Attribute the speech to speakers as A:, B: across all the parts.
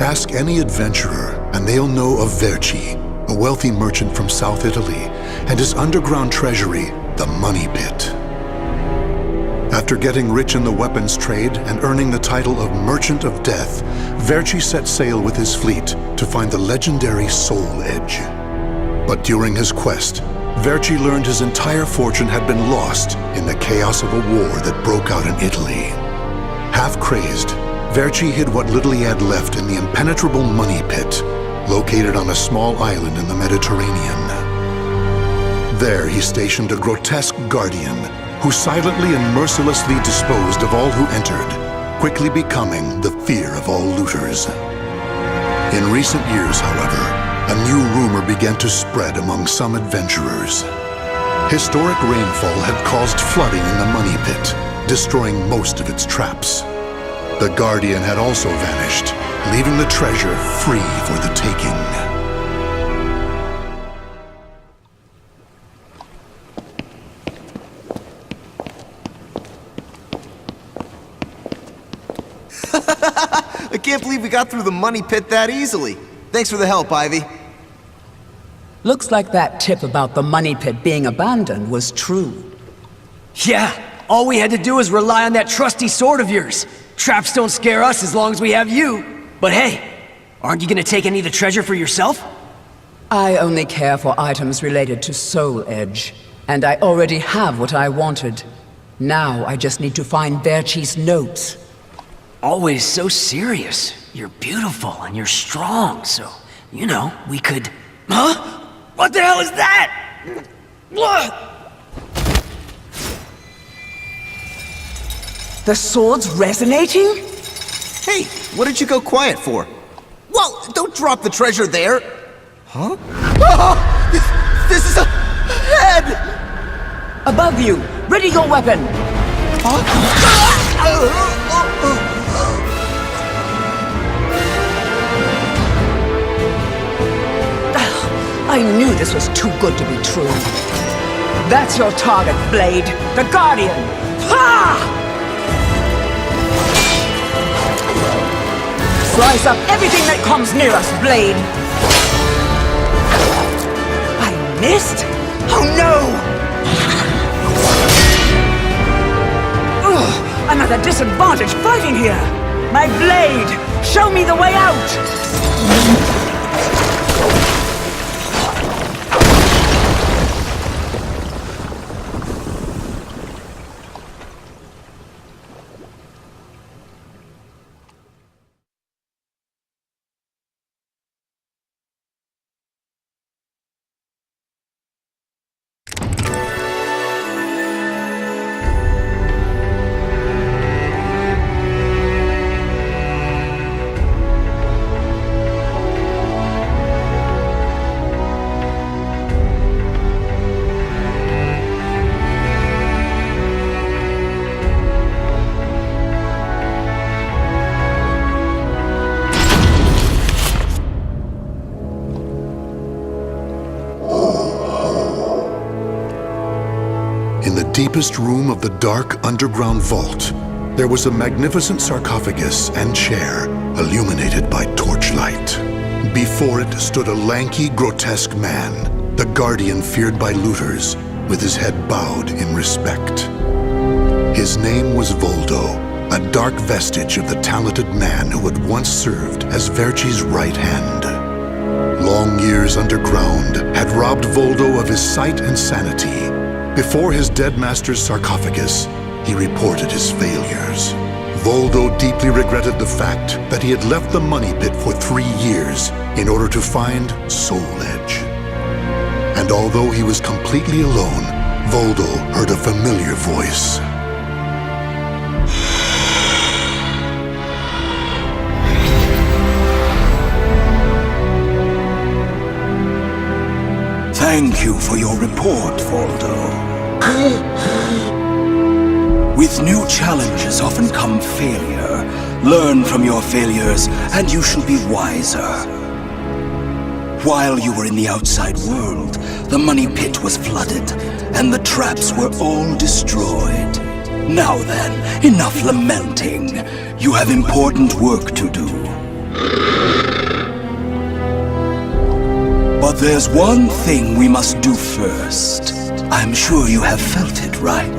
A: Ask any adventurer, and they'll know of Verci, a wealthy merchant from South Italy, and his underground treasury, the Money Pit. After getting rich in the weapons trade and earning the title of Merchant of Death, Verci set sail with his fleet to find the legendary Soul Edge. But during his quest, Verci learned his entire fortune had been lost in the chaos of a war that broke out in Italy. Half crazed, Verci hid what little he had left in the impenetrable Money Pit, located on a small island in the Mediterranean. There he stationed a grotesque guardian who silently and mercilessly disposed of all who entered, quickly becoming the fear of all looters. In recent years, however, a new rumor began to spread among some adventurers. Historic rainfall had caused flooding in the Money Pit, destroying most of its traps. The Guardian had also vanished, leaving the treasure free for the taking.
B: I can't believe we got through the Money Pit that easily. Thanks for the help, Ivy.
C: Looks like that tip about the Money Pit being abandoned was true.
D: Yeah, all we had to do was rely on that trusty sword of yours. Traps don't scare us as long as we have you. But hey, aren't you gonna take any of the treasure for yourself?
C: I only care for items related to Soul Edge, and I already have what I wanted. Now I just need to find Verci's notes.
D: Always so serious. You're beautiful and you're strong, so, you know, we could... Huh? What the hell is that? What?
C: The sword's resonating?
B: Hey, what did you go quiet for? Whoa, don't drop the treasure there! Huh? Oh, this is a head!
C: Above you! Ready your weapon! I knew this was too good to be true. That's your target, Blade. The Guardian! Ha! Slice up everything that comes near us, Blade! I missed? Oh no! Ugh, I'm at a disadvantage fighting here! My blade! Show me the way out!
A: In the deepest room of the dark underground vault, there was a magnificent sarcophagus and chair illuminated by torchlight. Before it stood a lanky, grotesque man, the Guardian feared by looters, with his head bowed in respect. His name was Voldo, a dark vestige of the talented man who had once served as Verci's right hand. Long years underground had robbed Voldo of his sight and sanity. Before his dead master's sarcophagus, he reported his failures. Voldo deeply regretted the fact that he had left the Money Pit for 3 years in order to find Soul Edge. And although he was completely alone, Voldo heard a familiar voice.
E: Thank you for your report, Voldo. With new challenges often come failure. Learn from your failures, and you shall be wiser. While you were in the outside world, the Money Pit was flooded, and the traps were all destroyed. Now then, enough lamenting. You have important work to do. There's one thing we must do first. I'm sure you have felt it, right?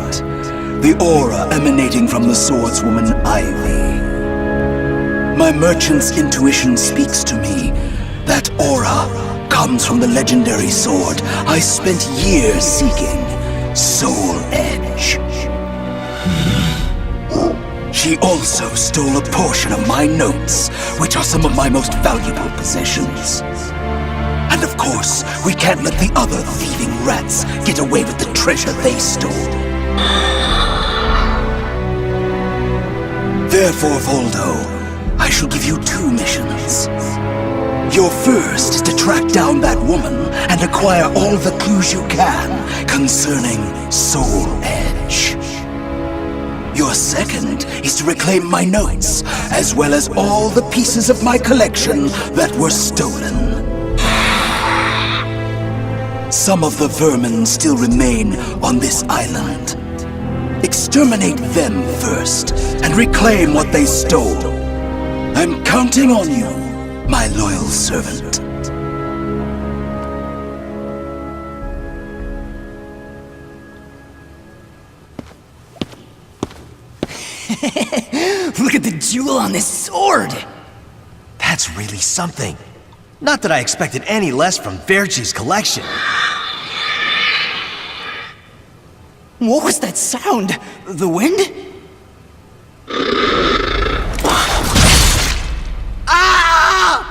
E: The aura emanating from the swordswoman Ivy. My merchant's intuition speaks to me. That aura comes from the legendary sword I spent years seeking, Soul Edge. She also stole a portion of my notes, which are some of my most valuable possessions. And of course, we can't let the other thieving rats get away with the treasure they stole. Therefore, Voldo, I shall give you 2 missions. Your first is to track down that woman and acquire all the clues you can concerning Soul Edge. Your second is to reclaim my notes, as well as all the pieces of my collection that were stolen. Some of the vermin still remain on this island. Exterminate them first, and reclaim what they stole. I'm counting on you, my loyal servant.
D: Look at the jewel on this sword!
B: That's really something. Not that I expected any less from Verci's collection.
D: What was that sound? The wind? Ah!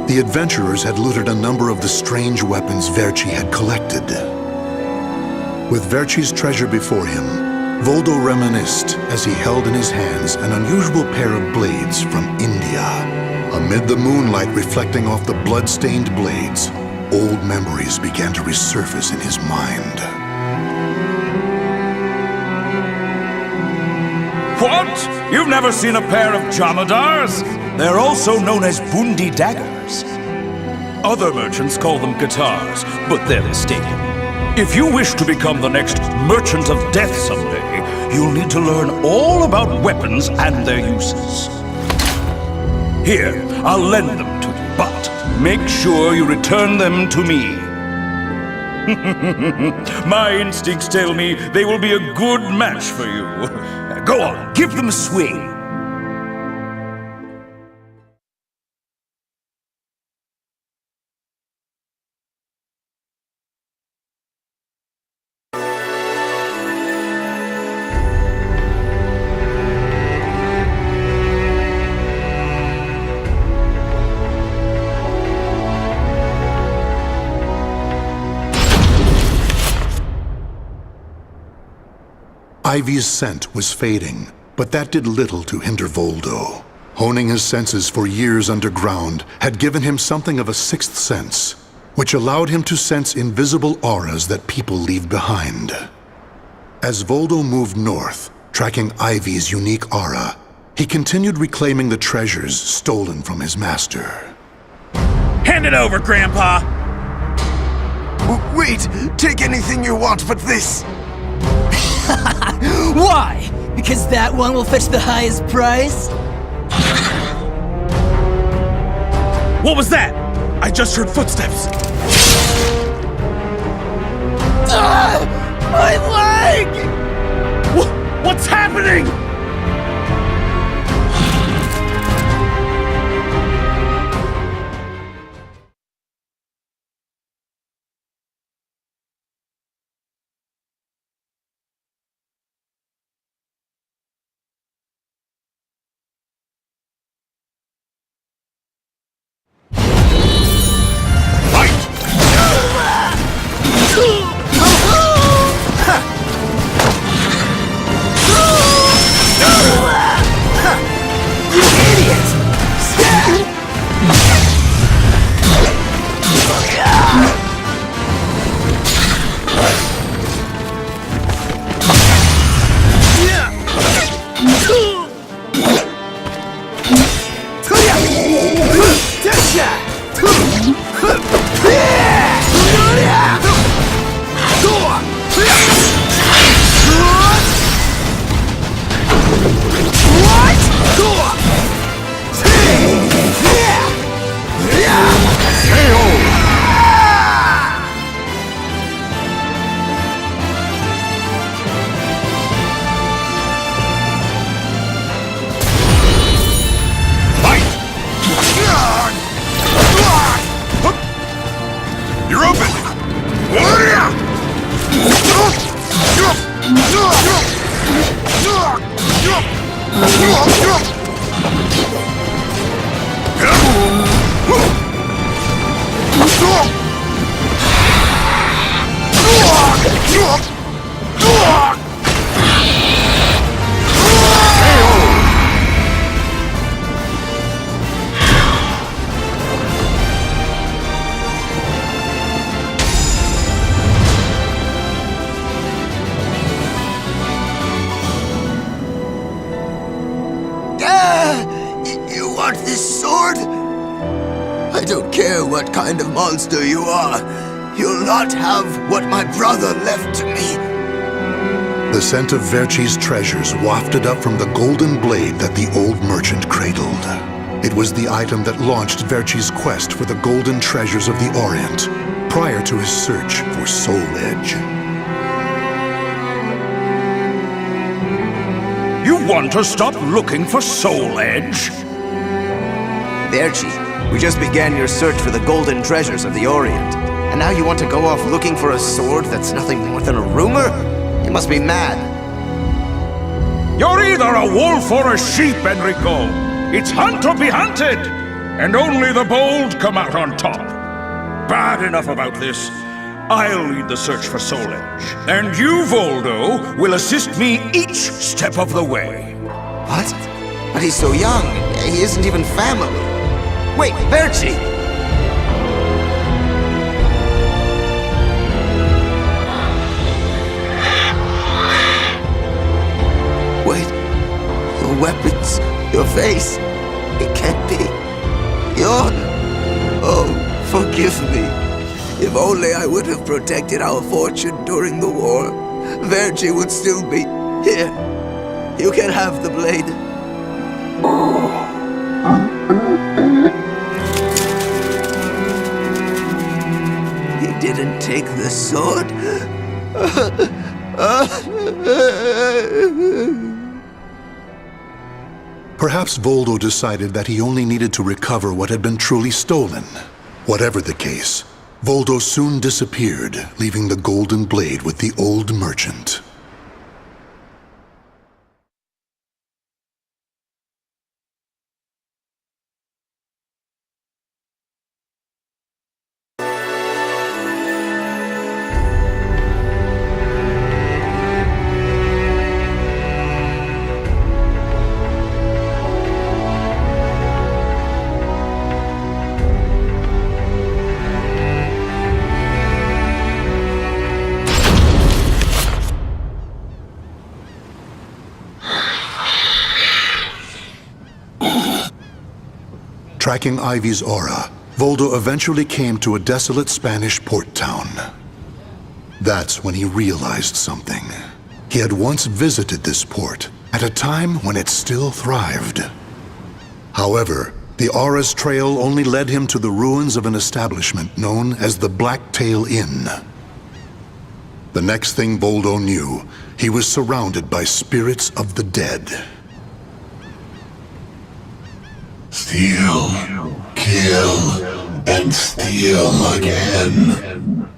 A: The adventurers had looted a number of the strange weapons Verci had collected. With Verci's treasure before him, Voldo reminisced as he held in his hands an unusual pair of blades from India. Amid the moonlight reflecting off the blood-stained blades, old memories began to resurface in his mind.
F: What? You've never seen a pair of Jamadars? They're also known as Bundi daggers. Other merchants call them guitars, but they're mistaken. If you wish to become the next merchant of death someday, you'll need to learn all about weapons and their uses. Here, I'll lend them to you, but make sure you return them to me. My instincts tell me they will be a good match for you. Go on, give them a swing.
A: Ivy's scent was fading, but that did little to hinder Voldo. Honing his senses for years underground had given him something of a sixth sense, which allowed him to sense invisible auras that people leave behind. As Voldo moved north, tracking Ivy's unique aura, He continued reclaiming the treasures stolen from his master.
F: Hand it over, Grandpa!
B: Wait! Take anything you want but this!
G: Why? Because that one will fetch the highest price?
F: What was that? I just heard footsteps.
B: My leg!
F: What's happening?
H: You're open!
B: You want this sword? I don't care what kind of monster you are. You'll not have what my brother left to me.
A: The scent of Verci's treasures wafted up from the golden blade that the old merchant cradled. It was the item that launched Verci's quest for the golden treasures of the Orient, prior to his search for Soul Edge.
F: You want to stop looking for Soul Edge?
B: Verci, we just began your search for the golden treasures of the Orient. And now you want to go off looking for a sword that's nothing more than a rumor? You must be mad.
F: You're either a wolf or a sheep, Enrico. It's hunt or be hunted. And only the bold come out on top. Bad enough about this. I'll lead the search for Soul Edge. And you, Voldo, will assist me each step of the way.
B: What? But he's so young. He isn't even family. Wait, Verci! Wait. Your weapons, your face. It can't be. Yon. Oh, forgive me. If only I would have protected our fortune during the war, Verci would still be here. You can have the blade. He didn't take the sword.
A: Perhaps Voldo decided that he only needed to recover what had been truly stolen. Whatever the case, Voldo soon disappeared, leaving the golden blade with the old merchant. Tracking Ivy's aura, Voldo eventually came to a desolate Spanish port town. That's when he realized something. He had once visited this port, at a time when it still thrived. However, the aura's trail only led him to the ruins of an establishment known as the Blacktail Inn. The next thing Voldo knew, he was surrounded by spirits of the dead.
I: Steal, kill, and steal again.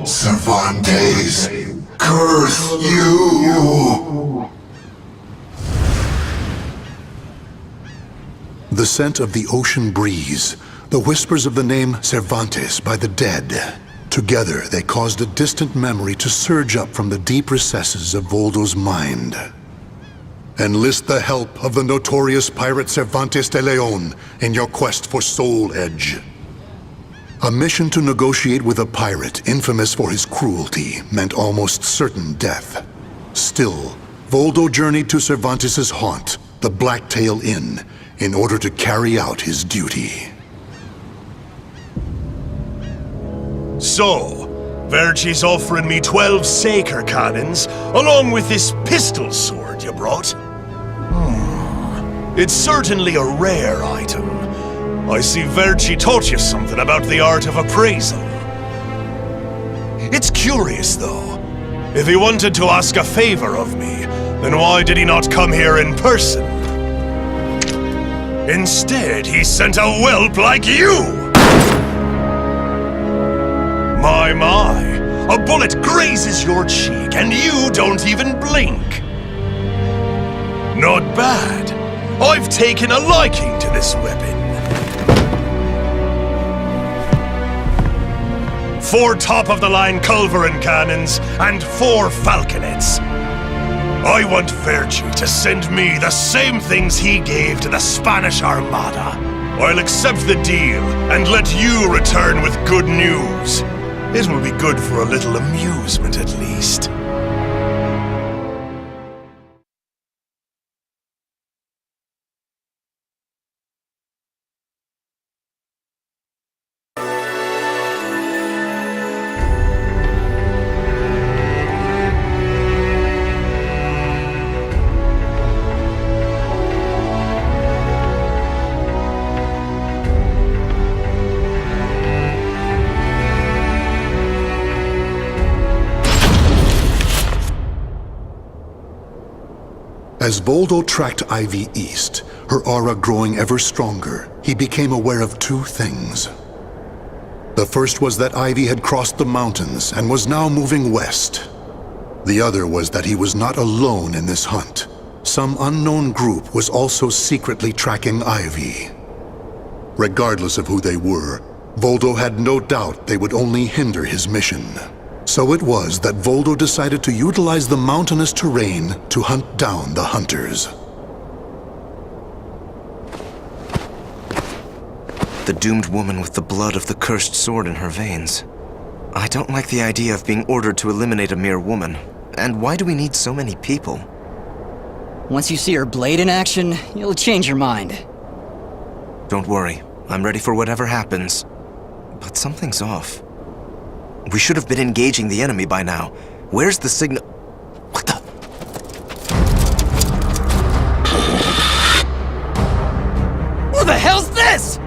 I: Cervantes, curse you!
A: The scent of the ocean breeze, the whispers of the name Cervantes by the dead. Together, they caused a distant memory to surge up from the deep recesses of Voldo's mind. Enlist the help of the notorious pirate Cervantes de Leon in your quest for Soul Edge. A mission to negotiate with a pirate infamous for his cruelty meant almost certain death. Still, Voldo journeyed to Cervantes' haunt, the Blacktail Inn, in order to carry out his duty.
H: So, Verci's offering me 12 Saker cannons, along with this pistol sword you brought. It's certainly a rare item. I see Verci taught you something about the art of appraisal. It's curious, though. If he wanted to ask a favor of me, then why did he not come here in person? Instead, he sent a whelp like you! My, a bullet grazes your cheek and you don't even blink. Not bad. I've taken a liking to this weapon. 4 top-of-the-line culverin cannons and 4 falconets. I want Verci to send me the same things he gave to the Spanish Armada. I'll accept the deal and let you return with good news. It will be good for a little amusement at least.
A: As Voldo tracked Ivy east, her aura growing ever stronger, he became aware of two things. The first was that Ivy had crossed the mountains and was now moving west. The other was that he was not alone in this hunt. Some unknown group was also secretly tracking Ivy. Regardless of who they were, Voldo had no doubt they would only hinder his mission. So it was that Voldo decided to utilize the mountainous terrain to hunt down the hunters.
B: The doomed woman with the blood of the cursed sword in her veins. I don't like the idea of being ordered to eliminate a mere woman. And why do we need so many people?
G: Once you see her blade in action, you'll change your mind.
B: Don't worry, I'm ready for whatever happens. But something's off. We should have been engaging the enemy by now. Where's the signal? What the?
G: Who the hell's this?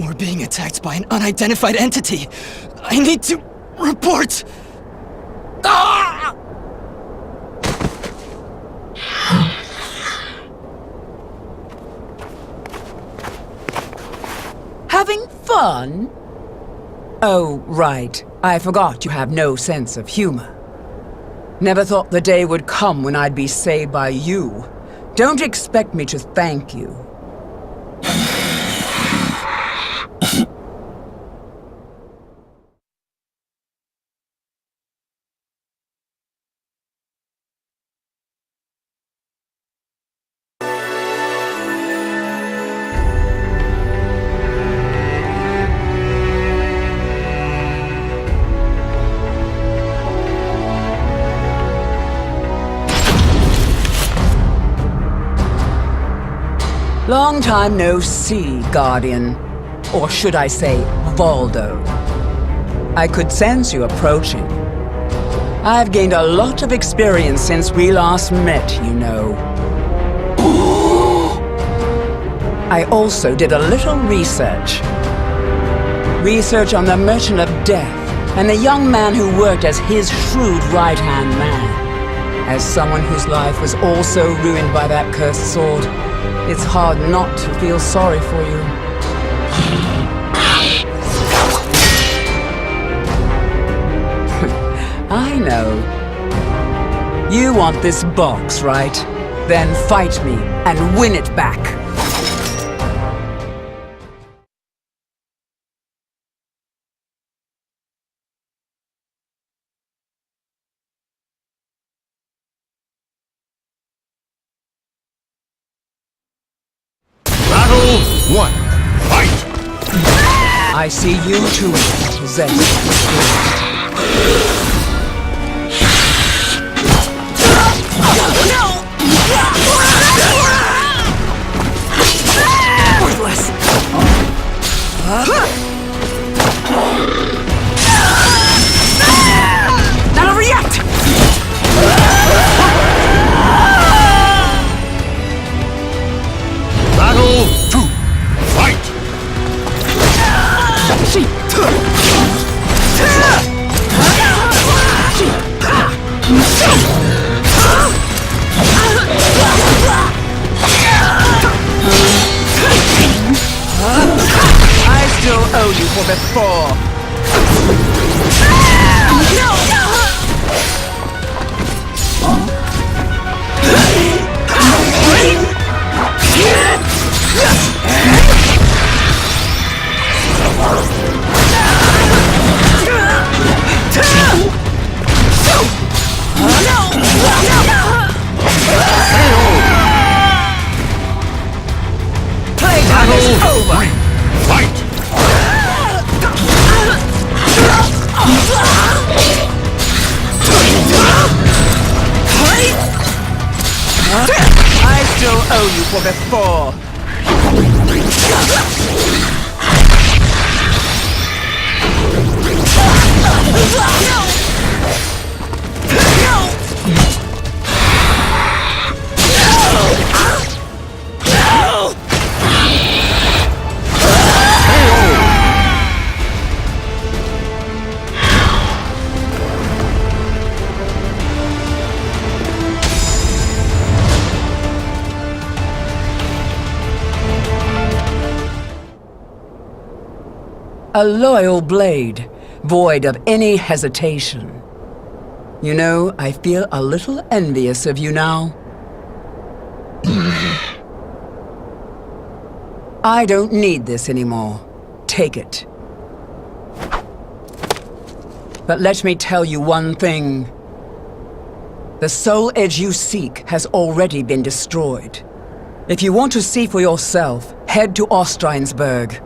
G: We're being attacked by an unidentified entity. I need to report. Ah!
C: Having fun? Oh, right. I forgot you have no sense of humor. Never thought the day would come when I'd be saved by you. Don't expect me to thank you. Long time no see, Guardian. Or should I say, Voldo. I could sense you approaching. I've gained a lot of experience since we last met, you know. I also did a little research. Research on the Merchant of Death and the young man who worked as his shrewd right-hand man. As someone whose life was also ruined by that cursed sword, it's hard not to feel sorry for you. I know. You want this box, right? Then fight me and win it back.
A: Battle 1. Fight!
C: I see you too, possessed.
D: Worthless! Not over yet!
A: Battle 2. Fight!
C: I still owe you for before. Playtime is over!
A: 3. Fight!
C: I still owe you for before. A loyal blade, void of any hesitation. You know, I feel a little envious of you now. I don't need this anymore. Take it. But let me tell you one thing. The soul edge you seek has already been destroyed. If you want to see for yourself, head to Ostreinsburg.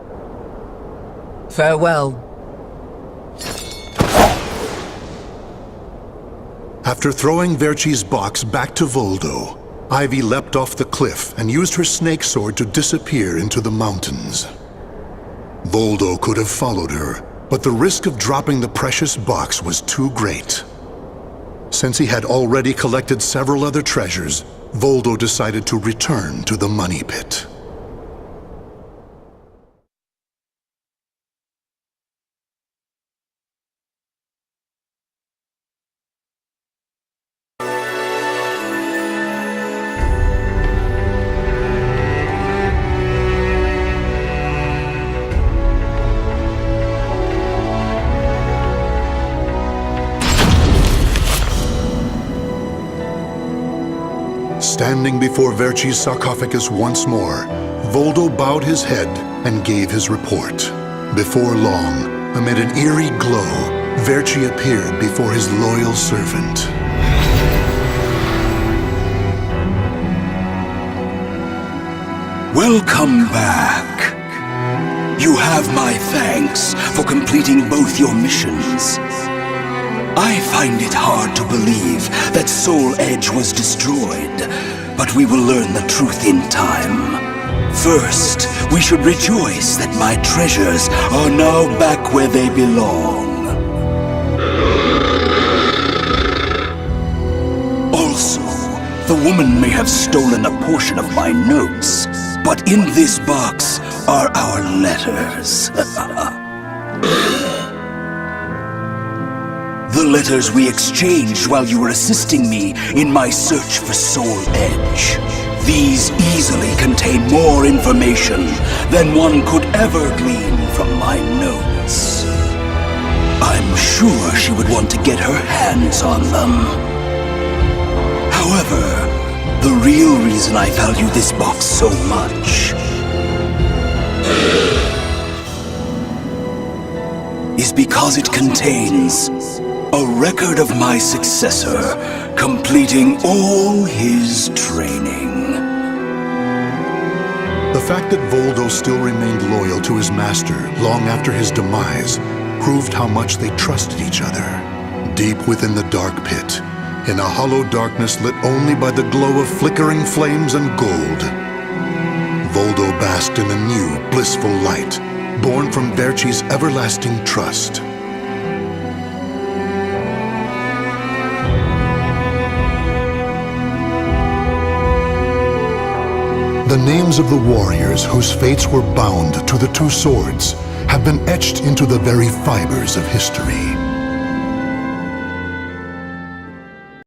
C: Farewell.
A: After throwing Verci's box back to Voldo, Ivy leapt off the cliff and used her snake sword to disappear into the mountains. Voldo could have followed her, but the risk of dropping the precious box was too great. Since he had already collected several other treasures, Voldo decided to return to the money pit. Standing before Verci's sarcophagus once more, Voldo bowed his head and gave his report. Before long, amid an eerie glow, Verci appeared before his loyal servant.
E: Welcome back. You have my thanks for completing both your missions. I find it hard to believe that Soul Edge was destroyed, but we will learn the truth in time. First, we should rejoice that my treasures are now back where they belong. Also, the woman may have stolen a portion of my notes, but in this box are our letters. The letters we exchanged while you were assisting me in my search for Soul Edge. These easily contain more information than one could ever glean from my notes. I'm sure she would want to get her hands on them. However, the real reason I value this box so much is because it contains a record of my successor completing all his training.
A: The fact that Voldo still remained loyal to his master long after his demise proved how much they trusted each other. Deep within the dark pit, in a hollow darkness lit only by the glow of flickering flames and gold, Voldo basked in a new, blissful light, born from Verci's everlasting trust. The names of the warriors whose fates were bound to the two swords have been etched into the very fibers of history.